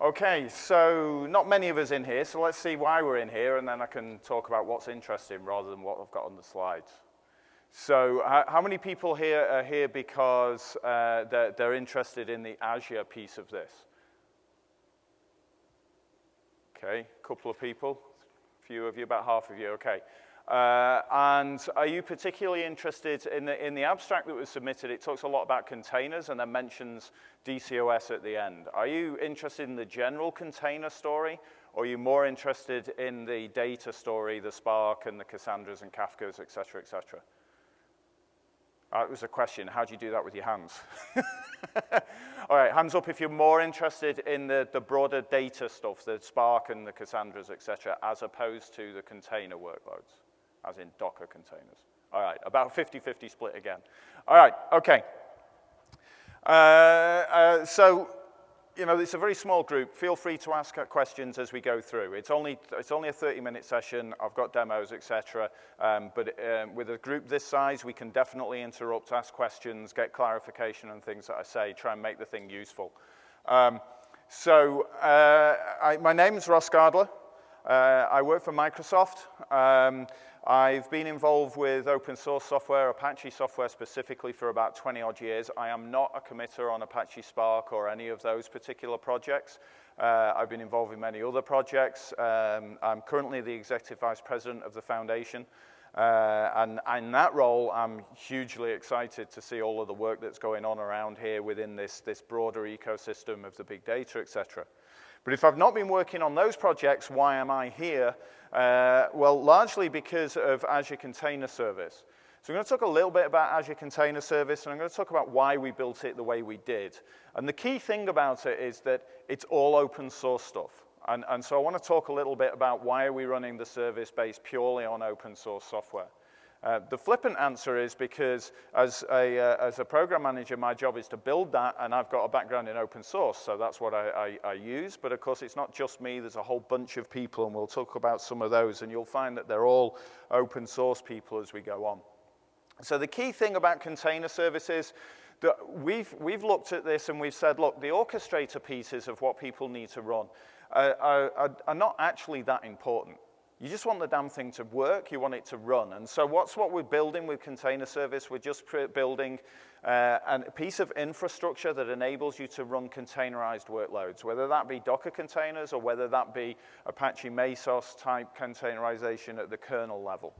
Okay, so not many of us in here, so let's see why we're in here, and then I can talk about what's interesting rather than what I've got on the slides. So how many people here are here because they're interested in the Azure piece of this? Okay, a couple of people, a few of you, about half of you, okay. And are you particularly interested in the abstract that was submitted? It talks a lot about containers and then mentions DCOS at the end. Are you interested in the general container story, or are you more interested in the data story, the Spark and the Cassandras and Kafkas, et cetera, et cetera? It was a question. How do you do that with your hands? All right, hands up if you're more interested in the broader data stuff, the Spark and the Cassandras, et cetera, as opposed to the container workloads, as in Docker containers. All right, about 50-50 split again. All right, okay. So, you know, it's a very small group. Feel free to ask questions as we go through. It's only a 30-minute session. I've got demos, etc. But with a group this size, we can definitely interrupt, ask questions, get clarification on things that I say, try and make the thing useful. My name is Ross Gardler. I work for Microsoft. I've been involved with open source software, Apache software specifically, for about 20-odd years. I am not a committer on Apache Spark or any of those particular projects. I've been involved in many other projects. I'm currently the Executive Vice President of the Foundation. And in that role, I'm hugely excited to see all of the work that's going on around here within this broader ecosystem of the big data, et cetera. But if I've not been working on those projects, why am I here? Well, largely because of Azure Container Service. So I'm going to talk a little bit about Azure Container Service, and I'm going to talk about why we built it the way we did. And the key thing about it is that it's all open source stuff. And so I want to talk a little bit about why are we running the service based purely on open source software. The flippant answer is because as a program manager, my job is to build that, and I've got a background in open source, so that's what I use. But of course, it's not just me. There's a whole bunch of people, and we'll talk about some of those, and you'll find that they're all open source people as we go on. So the key thing about container services, that we've looked at this and we've said, look, the orchestrator pieces of what people need to run are not actually that important. You just want the damn thing to work, you want it to run. And so what we're building with Container Service? We're just building a piece of infrastructure that enables you to run containerized workloads, whether that be Docker containers or whether that be Apache Mesos type containerization at the kernel level.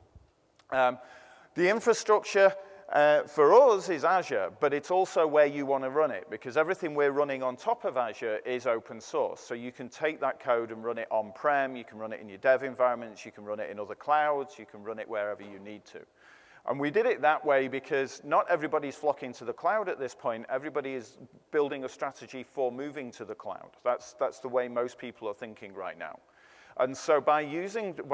The infrastructure for us is Azure, but it's also where you want to run it, because everything we're running on top of Azure is open source. So you can take that code and run it on-prem, you can run it in your dev environments, you can run it in other clouds, you can run it wherever you need to. And we did it that way because not everybody's flocking to the cloud at this point. Everybody is building a strategy for moving to the cloud. That's the way most people are thinking right now. And so by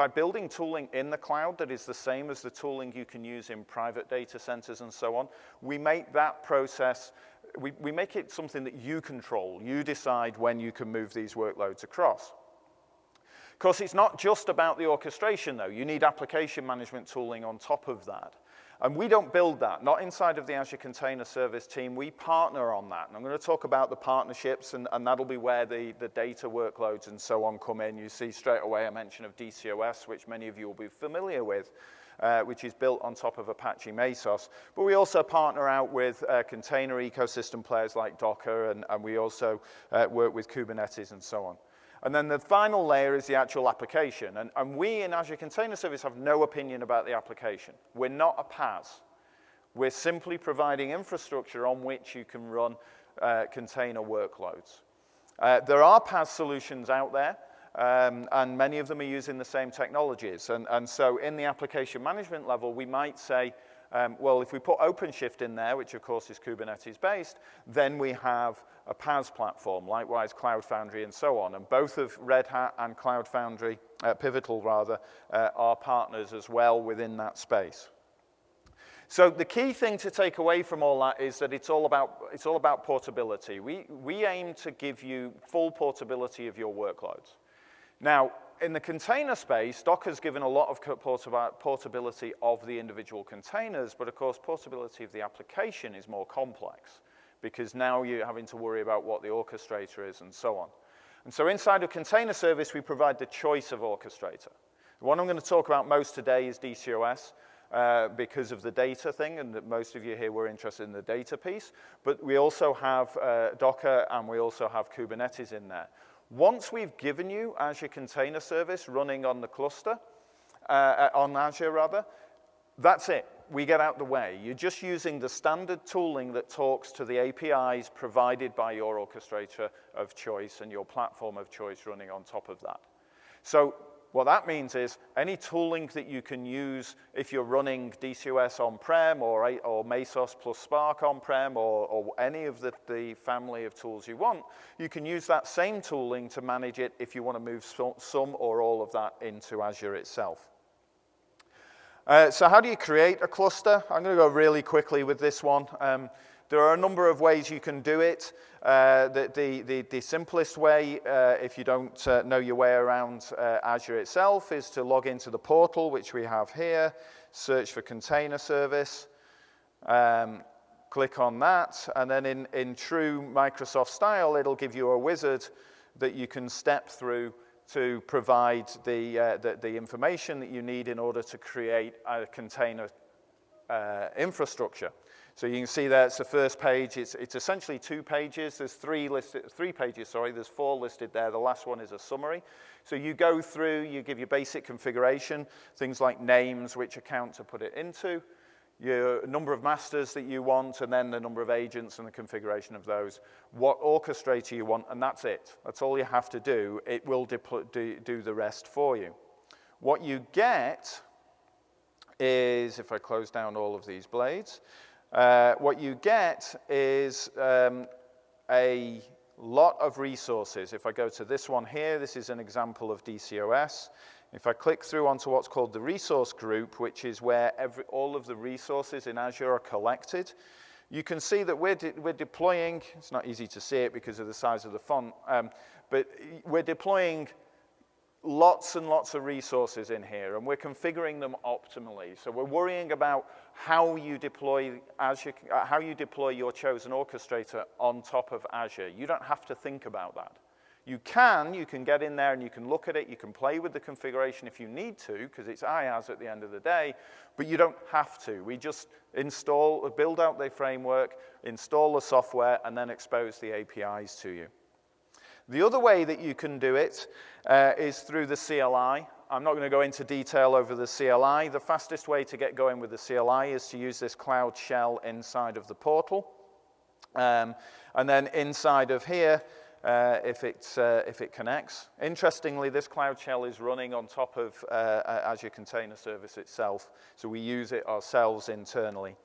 building tooling in the cloud that is the same as the tooling you can use in private data centers and so on, we make that process, we make it something that you control. You decide when you can move these workloads across. Of course, it's not just about the orchestration, though. You need application management tooling on top of that. And we don't build that, not inside of the Azure Container Service team. We partner on that. And I'm going to talk about the partnerships, and that'll be where the data workloads and so on come in. You see straight away a mention of DCOS, which many of you will be familiar with, which is built on top of Apache Mesos. But we also partner out with container ecosystem players like Docker, and we also work with Kubernetes and so on. And then the final layer is the actual application. And we in Azure Container Service have no opinion about the application. We're not a PaaS. We're simply providing infrastructure on which you can run container workloads. There are PaaS solutions out there, and many of them are using the same technologies. And so in the application management level, we might say, well, if we put OpenShift in there, which of course is Kubernetes-based, then we have a PaaS platform, likewise Cloud Foundry and so on. And both of Red Hat and Cloud Foundry, Pivotal rather, are partners as well within that space. So the key thing to take away from all that is that it's all about portability. We aim to give you full portability of your workloads. Now, in the container space, Docker's given a lot of portability of the individual containers, but of course, portability of the application is more complex, because now you're having to worry about what the orchestrator is and so on. And so inside a container service, we provide the choice of orchestrator. The one I'm going to talk about most today is DCOS because of the data thing, and that most of you here were interested in the data piece. But we also have Docker, and we also have Kubernetes in there. Once we've given you Azure Container Service running on the cluster, on Azure rather, that's it. We get out the way. You're just using the standard tooling that talks to the APIs provided by your orchestrator of choice and your platform of choice running on top of that. So what that means is any tooling that you can use if you're running DCOS on-prem or Mesos plus Spark on-prem or any of the family of tools you want, you can use that same tooling to manage it if you want to move some or all of that into Azure itself. So how do you create a cluster? I'm going to go really quickly with this one. There are a number of ways you can do it. The simplest way, if you don't know your way around Azure itself, is to log into the portal, which we have here, search for Container Service, click on that, and then in true Microsoft style, it'll give you a wizard that you can step through to provide the information that you need in order to create a container infrastructure. So you can see there it's the first page. It's essentially 2 pages. There's 3 pages, sorry. There's 4 listed there. The last one is a summary. So you go through, you give your basic configuration, things like names, which account to put it into, your number of masters that you want, and then the number of agents and the configuration of those, what orchestrator you want, and that's it. That's all you have to do. It will do the rest for you. What you get is, if I close down all of these blades, what you get is a lot of resources. If I go to this one here, this is an example of DCOS. If I click through onto what's called the resource group, which is where all of the resources in Azure are collected, you can see that we're deploying, it's not easy to see it because of the size of the font, but we're deploying lots and lots of resources in here, and we're configuring them optimally. So we're worrying about how you deploy Azure, how you deploy your chosen orchestrator on top of Azure. You don't have to think about that. You can get in there and you can look at it, you can play with the configuration if you need to, because it's IaaS at the end of the day, but you don't have to. We just build out the framework, install the software, and then expose the APIs to you. The other way that you can do it is through the CLI. I'm not going to go into detail over the CLI. The fastest way to get going with the CLI is to use this Cloud Shell inside of the portal. And then inside of here, if it connects. Interestingly, this Cloud Shell is running on top of Azure Container Service itself, so we use it ourselves internally.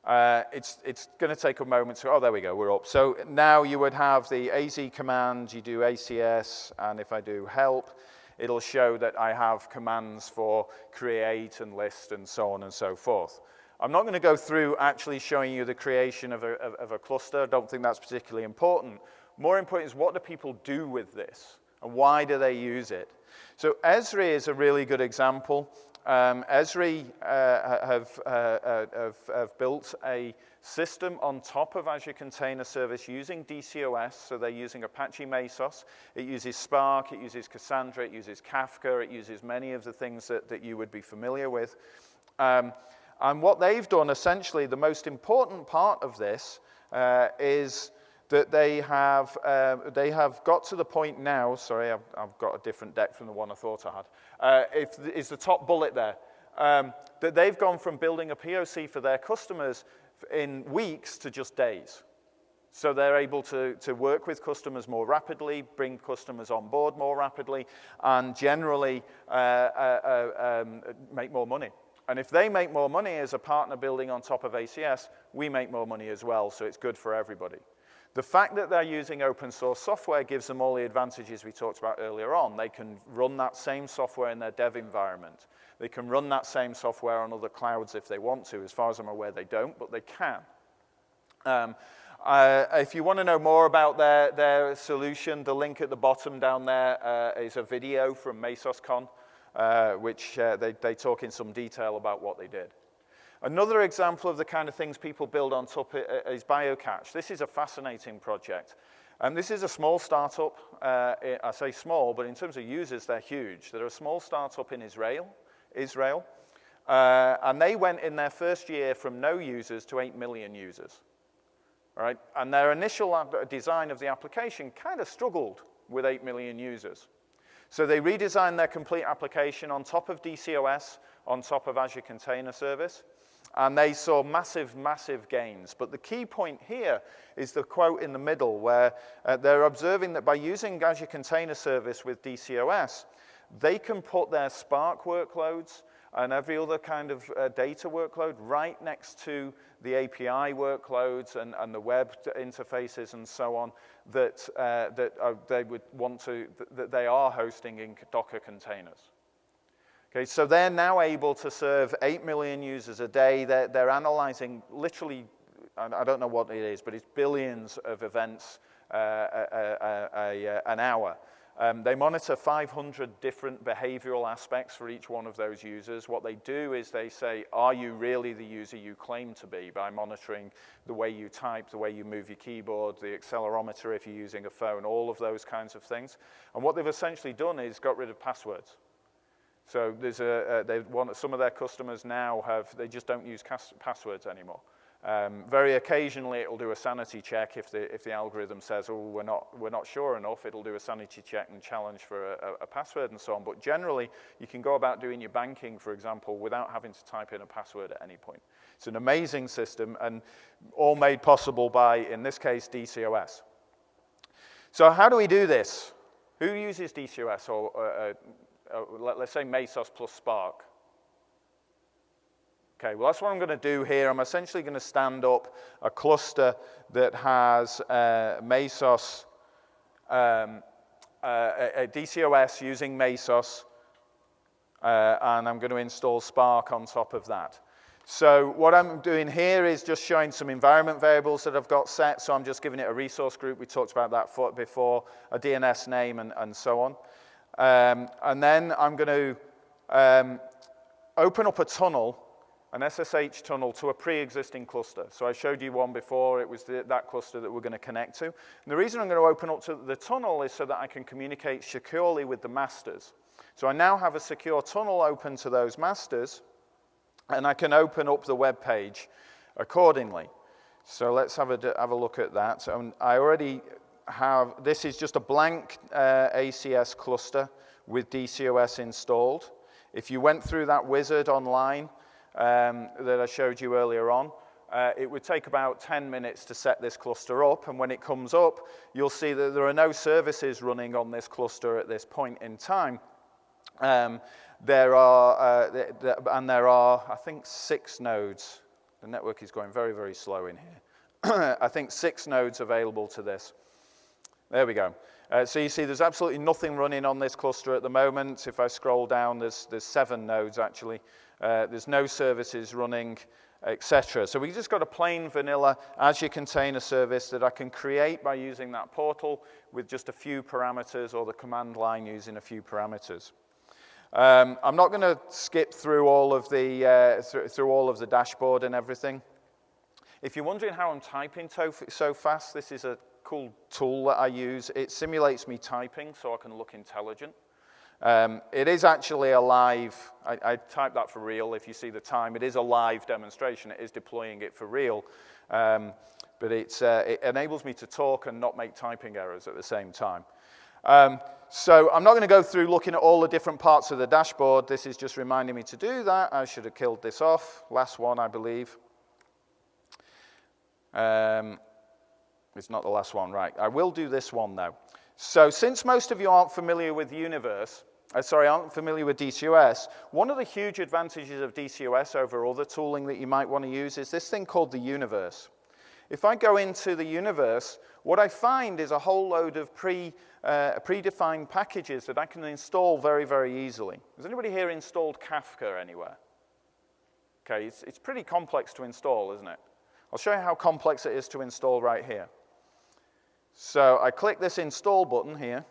It's going to take a moment to, oh, there we go, we're up. So now you would have the AZ command, you do ACS, and if I do help, it'll show that I have commands for create and list and so on and so forth. I'm not going to go through actually showing you the creation of a cluster. I don't think that's particularly important. More important is what do people do with this, and why do they use it? So Esri is a really good example. Esri have built a system on top of Azure Container Service using DCOS, so they're using Apache Mesos. It uses Spark, it uses Cassandra, it uses Kafka, it uses many of the things that you would be familiar with. And what they've done, essentially, the most important part of this is that they have got to the point now, sorry, I've got a different deck from the one I thought I had, is the top bullet there, that they've gone from building a POC for their customers in weeks to just days. So they're able to work with customers more rapidly, bring customers on board more rapidly, and generally make more money. And if they make more money as a partner building on top of ACS, we make more money as well, so it's good for everybody. The fact that they're using open source software gives them all the advantages we talked about earlier on. They can run that same software in their dev environment. They can run that same software on other clouds if they want to. As far as I'm aware, they don't, but they can. If you want to know more about their solution, the link at the bottom down there is a video from Mesoscon, which they talk in some detail about what they did. Another example of the kind of things people build on top is BioCatch. This is a fascinating project. This is a small startup. I say small, but in terms of users, they're huge. They're a small startup in Israel. And they went in their first year from no users to 8 million users. All right? And their initial design of the application kind of struggled with 8 million users. So they redesigned their complete application on top of DCOS, on top of Azure Container Service, and they saw massive, massive gains. But the key point here is the quote in the middle where they're observing that by using Azure Container Service with DCOS, they can put their Spark workloads and every other kind of data workload right next to the API workloads and the web interfaces and so on that they would want to, that they are hosting in Docker containers. Okay, so they're now able to serve 8 million users a day. They're analyzing literally, I don't know what it is, but it's billions of events an hour. They monitor 500 different behavioral aspects for each one of those users. What they do is they say, are you really the user you claim to be, by monitoring the way you type, the way you move your keyboard, the accelerometer if you're using a phone, all of those kinds of things. And what they've essentially done is got rid of passwords. So there's some of their customers now they just don't use passwords anymore. Very occasionally, it'll do a sanity check if the algorithm says, "Oh, we're not sure enough." It'll do a sanity check and challenge for a password and so on. But generally, you can go about doing your banking, for example, without having to type in a password at any point. It's an amazing system, and all made possible by, in this case, DCOS. So how do we do this? Who uses DCOS, or let's say Mesos plus Spark? Okay, well, that's what I'm going to do here. I'm essentially going to stand up a cluster that has Mesos, a DCOS using Mesos, and I'm going to install Spark on top of that. So what I'm doing here is just showing some environment variables that I've got set. So I'm just giving it a resource group. We talked about that before, a DNS name, and so on. And then I'm going to open up a tunnel, an SSH tunnel, to a pre-existing cluster. So I showed you one before. It was that cluster that we're going to connect to. And the reason I'm going to open up to the tunnel is so that I can communicate securely with the masters. So I now have a secure tunnel open to those masters, and I can open up the web page accordingly. So let's have a look at that. I already have, this is just a blank ACS cluster with DCOS installed. If you went through that wizard online that I showed you earlier on, it would take about 10 minutes to set this cluster up, and when it comes up, you'll see that there are no services running on this cluster at this point in time. There are, I think, 6 nodes. The network is going very, very slow in here. I think 6 nodes available to this. There we go. So you see there's absolutely nothing running on this cluster at the moment. If I scroll down, there's 7 nodes, actually. There's no services running, etc. So we just got a plain vanilla Azure Container Service that I can create by using that portal with just a few parameters, or the command line using a few parameters. I'm not going to skip through all of the dashboard and everything. If you're wondering how I'm typing so fast, this is a cool tool that I use. It simulates me typing so I can look intelligent. It is actually a live, I typed that for real. If you see the time, it is a live demonstration. It is deploying it for real. But it enables me to talk and not make typing errors at the same time. So I'm not going to go through looking at all the different parts of the dashboard. This is just reminding me to do that. I should have killed this off. Last one, I believe. It's not the last one, right. I will do this one, though. So since most of you aren't familiar with aren't familiar with DCOS, one of the huge advantages of DCOS over other tooling that you might want to use is this thing called the universe. If I go into the universe, what I find is a whole load of predefined packages that I can install very, very easily. Has anybody here installed Kafka anywhere? Okay, it's pretty complex to install, isn't it? I'll show you how complex it is to install right here. So I click this install button here.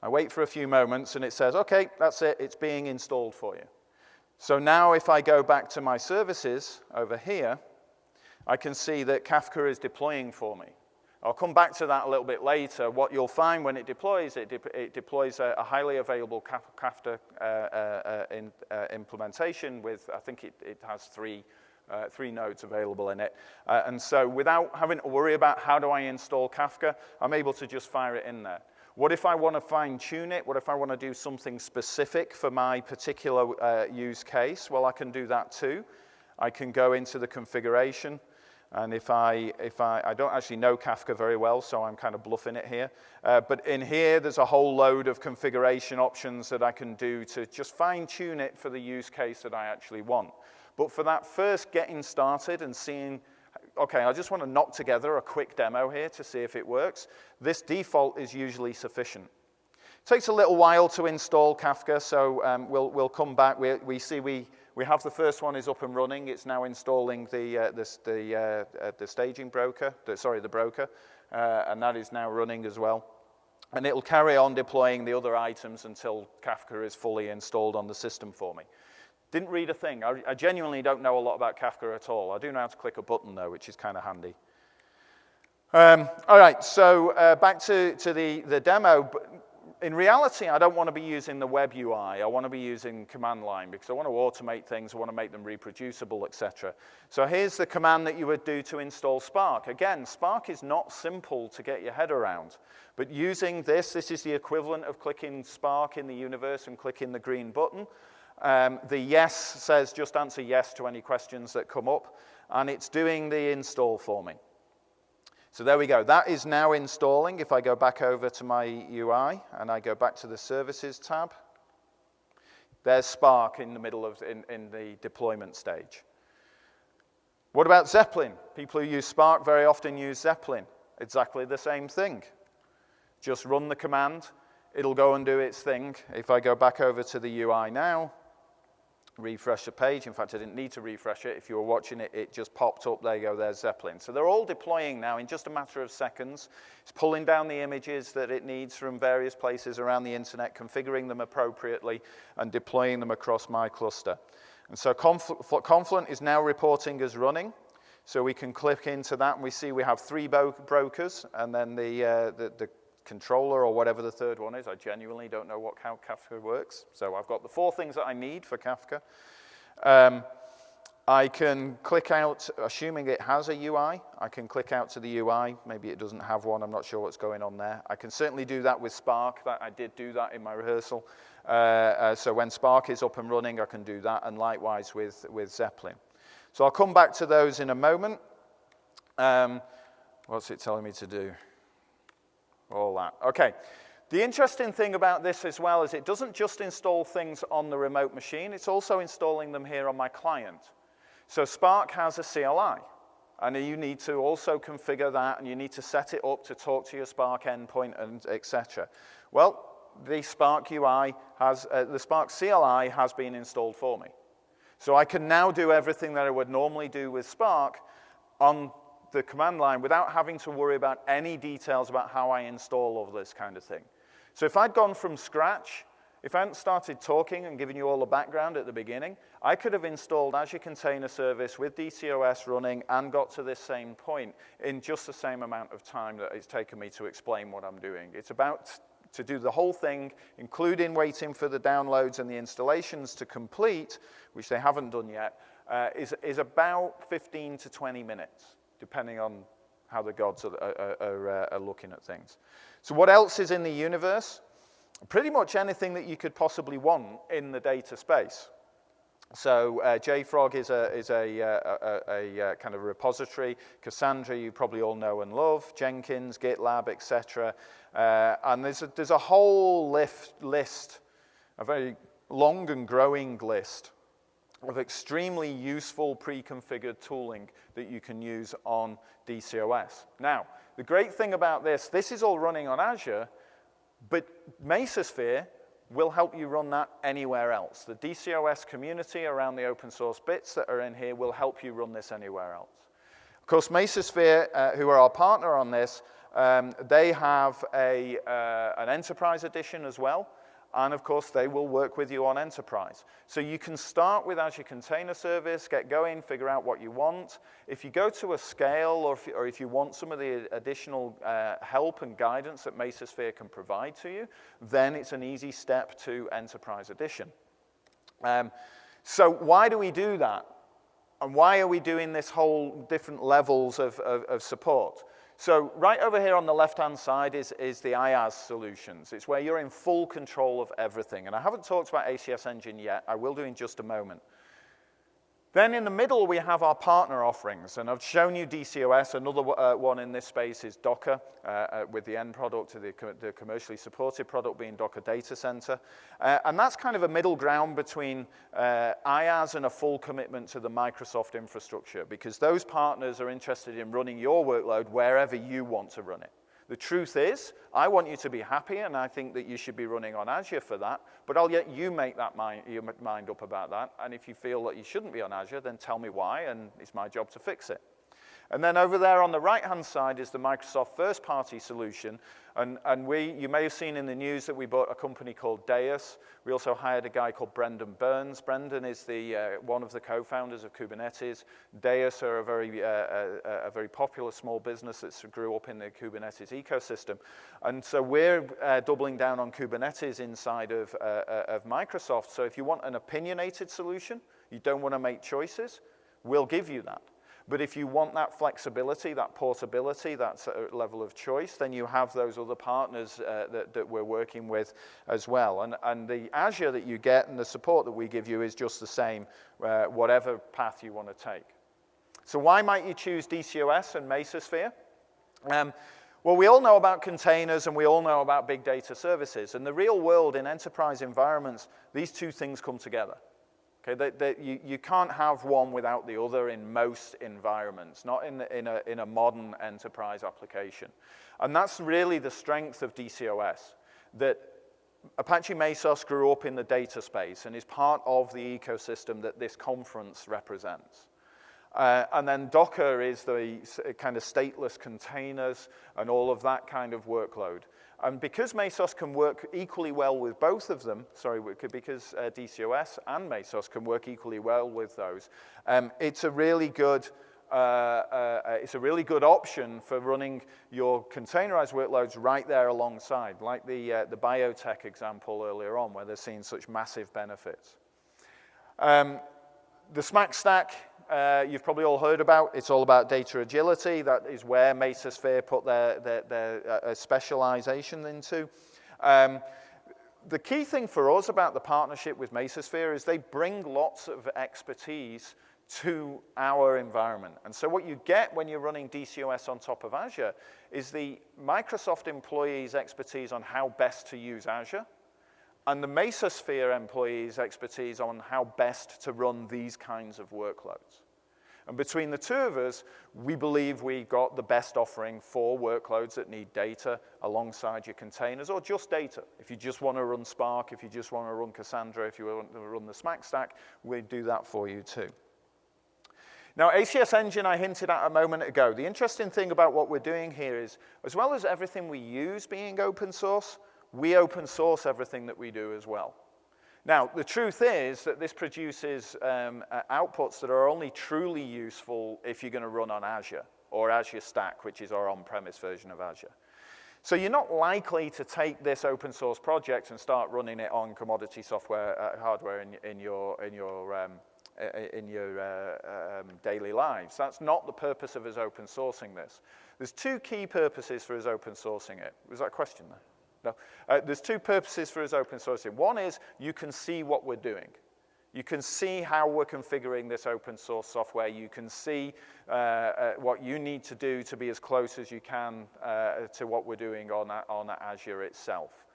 I wait for a few moments, and it says, okay, that's it. It's being installed for you. So now if I go back to my services over here, I can see that Kafka is deploying for me. I'll come back to that a little bit later. What you'll find when it deploys, it deploys a highly available Kafka implementation with, I think it has three nodes available in it. And so without having to worry about how do I install Kafka, I'm able to just fire it in there. What if I want to fine-tune it? What if I want to do something specific for my particular use case? Well, I can do that too. I can go into the configuration. And if I don't actually know Kafka very well, so I'm kind of bluffing it here. But in here, there's a whole load of configuration options that I can do to just fine-tune it for the use case that I actually want. But for that first getting started and seeing, okay, I just want to knock together a quick demo here to see if it works, this default is usually sufficient. It takes a little while to install Kafka, so we'll come back. We have the first one is up and running. It's now installing the staging broker, the broker, and that is now running as well. And it'll carry on deploying the other items until Kafka is fully installed on the system for me. Didn't read a thing. I genuinely don't know a lot about Kafka at all. I do know how to click a button, though, which is kind of handy. All right, so back to the demo. In reality, I don't want to be using the web UI. I want to be using command line because I want to automate things. I want to make them reproducible, etc. So here's the command that you would do to install Spark. Again, Spark is not simple to get your head around. But using this is the equivalent of clicking Spark in the universe and clicking the green button. The yes says just answer yes to any questions that come up. And it's doing the install for me. So there we go. That is now installing. If I go back over to my UI and I go back to the Services tab, there's Spark in the middle of in the deployment stage. What about Zeppelin? People who use Spark very often use Zeppelin. Exactly the same thing. Just run the command. It'll go and do its thing. If I go back over to the UI now, refresh the page. In fact, I didn't need to refresh it. If you were watching it, it just popped up. There you go, there's Zeppelin. So they're all deploying now in just a matter of seconds. It's pulling down the images that it needs from various places around the internet, configuring them appropriately, and deploying them across my cluster. And so Confluent is now reporting as running. So we can click into that, and we see we have 3 brokers, and then the controller or whatever the third one is. I genuinely don't know how Kafka works. So I've got the 4 things that I need for Kafka. I can click out, assuming it has a UI, I can click out to the UI. Maybe it doesn't have one. I'm not sure what's going on there. I can certainly do that with Spark. I did do that in my rehearsal. So when Spark is up and running, I can do that, and likewise with Zeppelin. So I'll come back to those in a moment. What's it telling me to do? All that. Okay. The interesting thing about this as well is it doesn't just install things on the remote machine, it's also installing them here on my client. So Spark has a CLI, and you need to also configure that, and you need to set it up to talk to your Spark endpoint, and etc. Well, the Spark UI has, the Spark CLI has been installed for me. So I can now do everything that I would normally do with Spark on the command line without having to worry about any details about how I install all this kind of thing. So if I'd gone from scratch, if I hadn't started talking and given you all the background at the beginning, I could have installed Azure Container Service with DCOS running and got to this same point in just the same amount of time that it's taken me to explain what I'm doing. It's about to do the whole thing, including waiting for the downloads and the installations to complete, which they haven't done yet, is about 15 to 20 minutes. Depending on how the gods are looking at things. So what else is in the universe? Pretty much anything that you could possibly want in the data space. So JFrog is a kind of repository. Cassandra, you probably all know and love. Jenkins, GitLab, etc. And there's a whole list, a very long and growing list of extremely useful pre-configured tooling that you can use on DCOS. Now, the great thing about this is all running on Azure, but Mesa Sphere will help you run that anywhere else. The DCOS community around the open source bits that are in here will help you run this anywhere else. Of course, Mesa Sphere, who are our partner on this, they have an enterprise edition as well. and of course, they will work with you on enterprise. So you can start with Azure Container Service, get going, figure out what you want. If you go to a scale, or if you want some of the additional help and guidance that Mesa Sphere can provide to you, then it's an easy step to Enterprise Edition. So why do we do that? And why are we doing this whole different levels of support? So right over here on the left-hand side is the IaaS solutions. It's where you're in full control of everything. And I haven't talked about ACS Engine yet. I will do in just a moment. Then in the middle, we have our partner offerings. And I've shown you DCOS. Another one in this space is Docker, with the end product, the commercially supported product being Docker Data Center. And that's kind of a middle ground between IaaS and a full commitment to the Microsoft infrastructure, because those partners are interested in running your workload wherever you want to run it. The truth is, I want you to be happy, and I think that you should be running on Azure for that, but I'll let you make your mind up about that, and if you feel that you shouldn't be on Azure, then tell me why, and it's my job to fix it. And then over there on the right-hand side is the Microsoft first-party solution, and you may have seen in the news that we bought a company called Deus. We also hired a guy called Brendan Burns. Brendan is one of the co-founders of Kubernetes. Deus are a very popular small business that grew up in the Kubernetes ecosystem. And so we're doubling down on Kubernetes inside of Microsoft. So if you want an opinionated solution, you don't want to make choices, we'll give you that. But if you want that flexibility, that portability, that level of choice, then you have those other partners that we're working with as well. And the Azure that you get and the support that we give you is just the same, whatever path you want to take. So why might you choose DCOS and Mesa Sphere? Well, we all know about containers and we all know about big data services. In the real world, in enterprise environments, these two things come together. Okay, you can't have one without the other in most environments, not in a modern enterprise application. And that's really the strength of DCOS, that Apache Mesos grew up in the data space and is part of the ecosystem that this conference represents. And then Docker is the kind of stateless containers and all of that kind of workload. And because Mesos can work equally well with both of them, because DCOS and Mesos can work equally well with those, it's a really good option for running your containerized workloads right there alongside, like the biotech example earlier on, where they're seeing such massive benefits. The SMAC stack, you've probably all heard about. It's all about data agility. That is where Mesa Sphere put their specialization into. The key thing for us about the partnership with Mesa Sphere is they bring lots of expertise to our environment. And so what you get when you're running DCOS on top of Azure is the Microsoft employees' expertise on how best to use Azure, and the Mesa Sphere employees' expertise on how best to run these kinds of workloads. And between the two of us, we believe we got the best offering for workloads that need data alongside your containers, or just data. If you just want to run Spark, if you just want to run Cassandra, if you want to run the SMAC stack, we do that for you too. Now, ACS Engine I hinted at a moment ago. The interesting thing about what we're doing here is, as well as everything we use being open source, we open source everything that we do as well. Now, the truth is that this produces outputs that are only truly useful if you're going to run on Azure, or Azure Stack, which is our on-premise version of Azure. So you're not likely to take this open source project and start running it on commodity software hardware in your daily lives. That's not the purpose of us open sourcing this. There's two key purposes for us open sourcing it. Was that a question there? No. There's two purposes for us open sourcing. One is you can see what we're doing. You can see how we're configuring this open source software. You can see what you need to do to be as close as you can to what we're doing on Azure itself.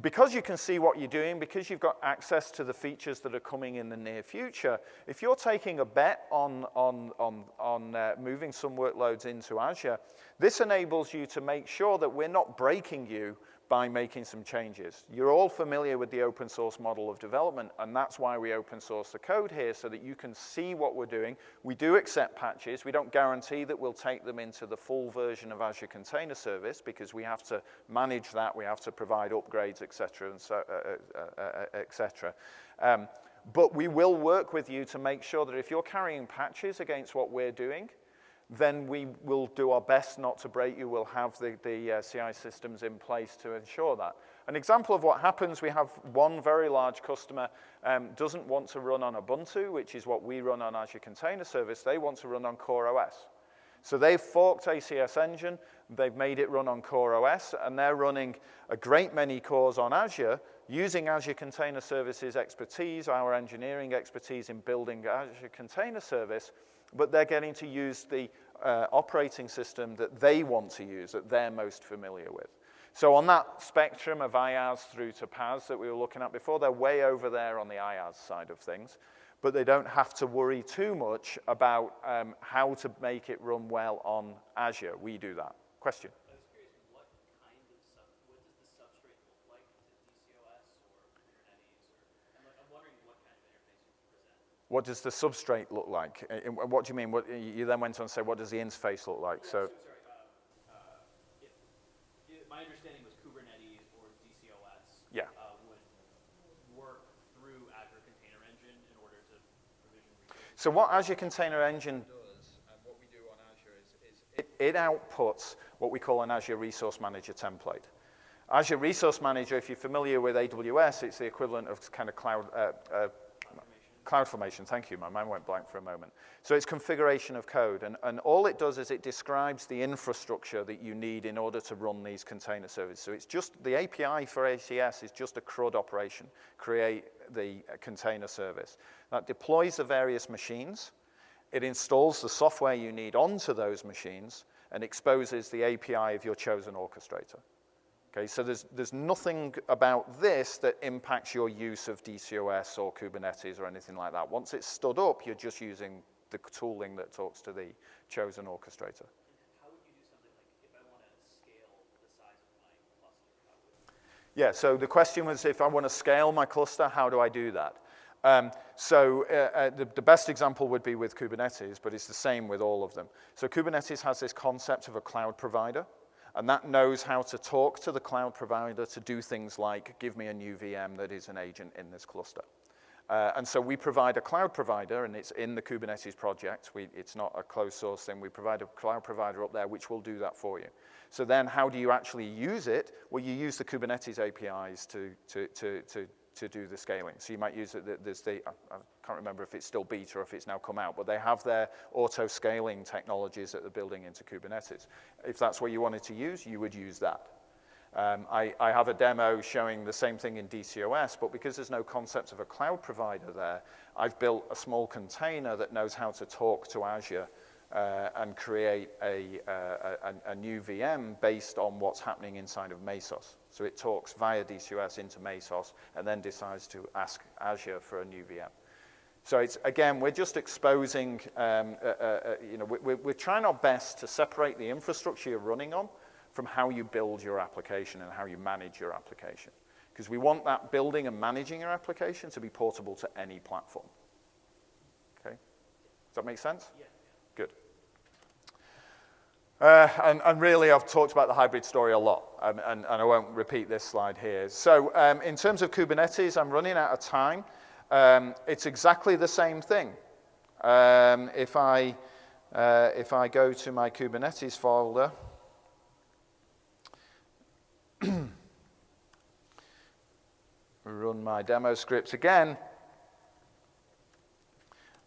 Because you can see what you're doing, because you've got access to the features that are coming in the near future, if you're taking a bet on moving some workloads into Azure, this enables you to make sure that we're not breaking you by making some changes. You're all familiar with the open source model of development, and that's why we open source the code here, so that you can see what we're doing. We do accept patches. We don't guarantee that we'll take them into the full version of Azure Container Service, because we have to manage that. We have to provide upgrades, et cetera, and so, et cetera. But we will work with you to make sure that if you're carrying patches against what we're doing, then we will do our best not to break you. We'll have the CI systems in place to ensure that. An example of what happens, we have one very large customer doesn't want to run on Ubuntu, which is what we run on Azure Container Service. They want to run on Core OS. So they've forked ACS Engine, they've made it run on Core OS, and they're running a great many cores on Azure, using Azure Container Services expertise, our engineering expertise in building Azure Container Service, but they're getting to use the operating system that they want to use, that they're most familiar with. So on that spectrum of IaaS through to PaaS that we were looking at before, they're way over there on the IaaS side of things, but they don't have to worry too much about how to make it run well on Azure. We do that. Question? I was curious, what does the substrate look like? Is it DCOS or Kubernetes? I'm wondering what kind of interface you present. What does the substrate look like? What do you mean? What, you then went on to say, what does the interface look like? Yeah, so my understanding was Kubernetes or DCOS yeah. Would work through Azure Container Engine in order to provision resources. So what Azure Container Engine does, and what we do on Azure is it outputs what we call an Azure Resource Manager template. Azure Resource Manager, if you're familiar with AWS, it's the equivalent of kind of CloudFormation, thank you, my mind went blank for a moment. So it's configuration of code, and all it does is it describes the infrastructure that you need in order to run these container services. So it's just, the API for ACS is just a CRUD operation, create the container service. That deploys the various machines, it installs the software you need onto those machines, and exposes the API of your chosen orchestrator. Okay, so there's nothing about this that impacts your use of DCOS or Kubernetes or anything like that. Once it's stood up, you're just using the tooling that talks to the chosen orchestrator. And how would you do something like if I want to scale the size of my cluster? Yeah, so the question was, if I want to scale my cluster, how do I do that? The best example would be with Kubernetes, but it's the same with all of them. So Kubernetes has this concept of a cloud provider, and that knows how to talk to the cloud provider to do things like, give me a new VM that is an agent in this cluster. And so we provide a cloud provider, and it's in the Kubernetes project. It's not a closed source thing. We provide a cloud provider up there which will do that for you. So then how do you actually use it? Well, you use the Kubernetes APIs to do the scaling. So you might use it, I can't remember if it's still beta or if it's now come out, but they have their auto-scaling technologies that they're building into Kubernetes. If that's what you wanted to use, you would use that. I have a demo showing the same thing in DCOS, but because there's no concept of a cloud provider there, I've built a small container that knows how to talk to Azure and create a new VM based on what's happening inside of Mesos. So it talks via DCOS into Mesos and then decides to ask Azure for a new VM. So it's, again, we're just exposing, we're trying our best to separate the infrastructure you're running on from how you build your application and how you manage your application. Because we want that building and managing your application to be portable to any platform. Okay? Does that make sense? Yeah. Good. And really, I've talked about the hybrid story a lot, and I won't repeat this slide here. So in terms of Kubernetes, I'm running out of time. It's exactly the same thing. If I go to my Kubernetes folder, run my demo script again.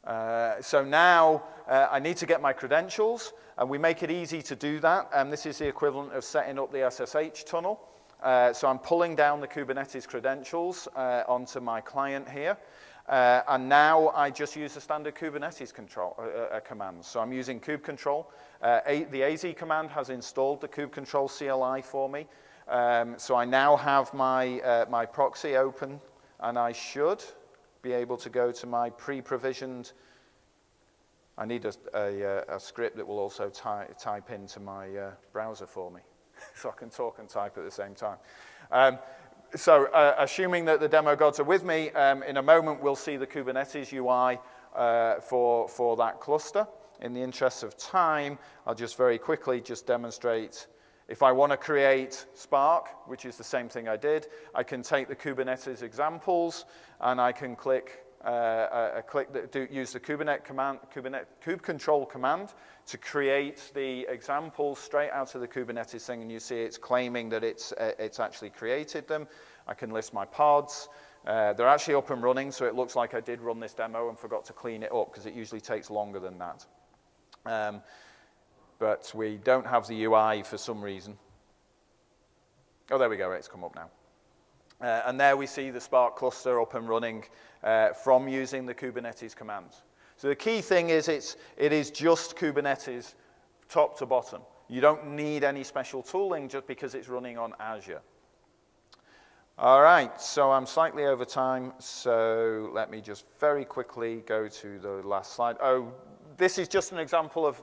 So now I need to get my credentials, and we make it easy to do that. And this is the equivalent of setting up the SSH tunnel. So I'm pulling down the Kubernetes credentials onto my client here. And now I just use the standard Kubernetes control commands. So I'm using kubectl. The AZ command has installed the kubectl CLI for me. So I now have my proxy open, and I should be able to go to my pre-provisioned. I need a script that will also type into my browser for me. so I can talk and type at the same time. Assuming that the demo gods are with me, in a moment we'll see the Kubernetes UI for that cluster. In the interest of time, I'll just very quickly just demonstrate. If I want to create Spark, which is the same thing I did, I can take the Kubernetes examples, and I can use the kube control command to create the examples straight out of the Kubernetes thing, and you see it's claiming that it's actually created them. I can list my pods. They're actually up and running, so it looks like I did run this demo and forgot to clean it up, because it usually takes longer than that. But we don't have the UI for some reason. Oh, there we go, it's come up now. And there we see the Spark cluster up and running from using the Kubernetes commands. So the key thing is it is just Kubernetes top to bottom. You don't need any special tooling just because it's running on Azure. All right, so I'm slightly over time, so let me just very quickly go to the last slide. Oh, this is just an example of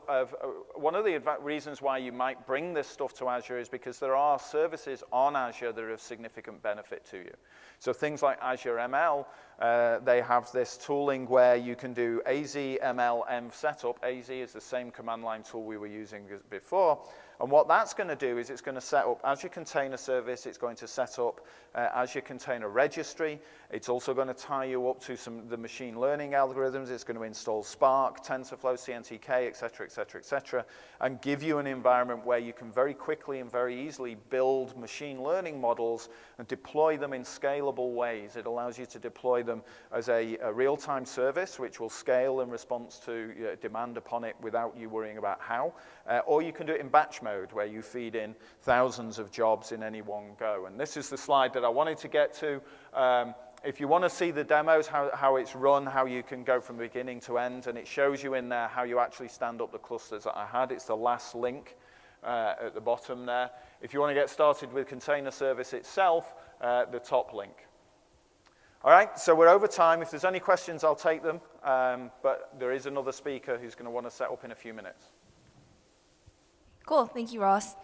one of the reasons why you might bring this stuff to Azure is because there are services on Azure that are of significant benefit to you. So things like Azure ML, they have this tooling where you can do AZ-ML-env setup. AZ is the same command line tool we were using before. And what that's going to do is it's going to set up Azure Container Service. It's going to set up Azure Container Registry. It's also going to tie you up to the machine learning algorithms. It's going to install Spark, TensorFlow, CNTK, et cetera, and give you an environment where you can very quickly and very easily build machine learning models and deploy them in scalable ways. It allows you to deploy them as a real-time service, which will scale in response to demand upon it without you worrying about how. Or you can do it in batch mode, where you feed in thousands of jobs in any one go. And this is the slide that I wanted to get to. If you want to see the demos, how it's run, how you can go from beginning to end, and it shows you in there how you actually stand up the clusters that I had. It's the last link at the bottom there. If you want to get started with Container Service itself, the top link. All right, so we're over time. If there's any questions, I'll take them. But there is another speaker who's going to want to set up in a few minutes. Cool, thank you, Ross.